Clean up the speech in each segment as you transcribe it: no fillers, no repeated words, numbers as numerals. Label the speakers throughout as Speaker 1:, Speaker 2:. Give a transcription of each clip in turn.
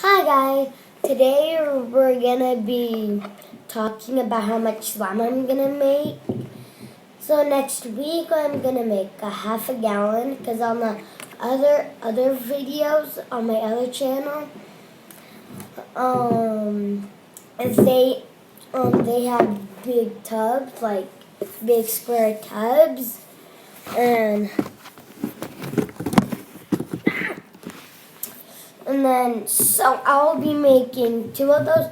Speaker 1: Hi guys, today we're gonna be talking about how much slime I'm gonna make. So next week I'm gonna make a half a gallon because on the other videos on my other channel, if they have big tubs, like big square tubs, and then, so I'll be making two of those,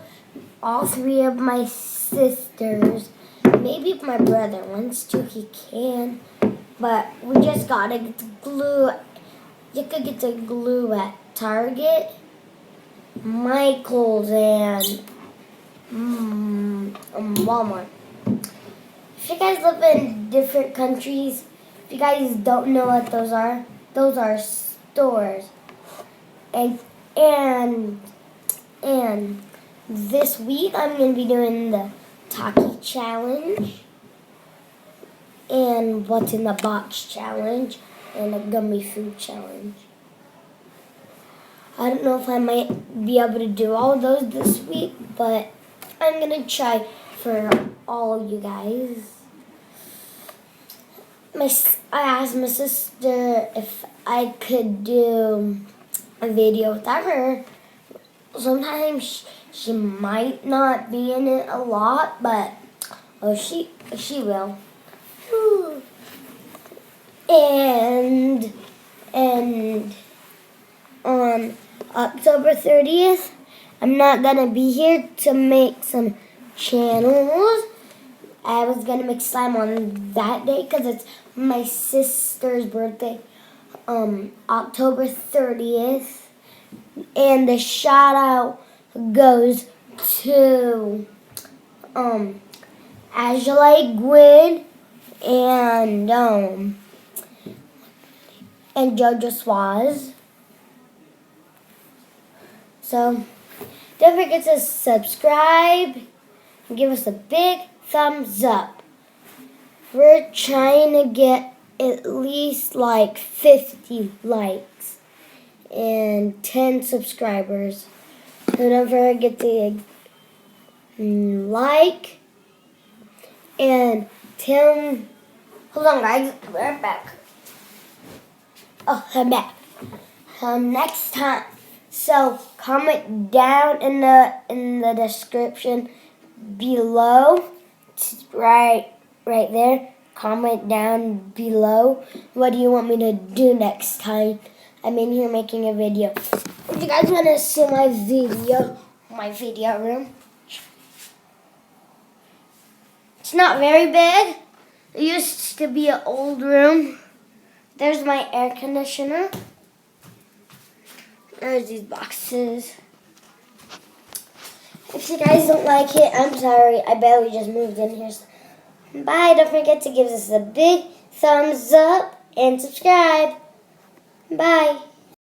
Speaker 1: all three of my sisters. Maybe if my brother wants to, he can. But we just gotta get the glue. You could get the glue at Target, Michael's, and Walmart. If you guys live in different countries, if you guys don't know what those are stores. And this week I'm going to be doing the Taki challenge and what's in the box challenge and a gummy food challenge. I don't know if I might be able to do all of those this week, but I'm going to try for all you guys. I asked my sister if I could do a video without her. Sometimes she might not be in it a lot, but she will. And on October 30th, I'm not gonna be here to make some channels. I was gonna make slime on that day because it's my sister's birthday, October 30th. And the shout out goes to Angela Gwynn and Jojo Swaz. So don't forget to subscribe and give us a big thumbs up. We're trying to get at least like 50 likes and 10 subscribers. So don't forget to like and tell. Hold on, guys. We're back. Oh, I'm back. Next time. So comment down in the description below. Right there. Comment down below. What do you want me to do next time? I'm in here making a video. If you guys want to see my video room, it's not very big. It used to be an old room. There's my air conditioner. There's these boxes. If you guys don't like it, I'm sorry. I barely just moved in here. Bye. Don't forget to give us a big thumbs up and subscribe. Bye.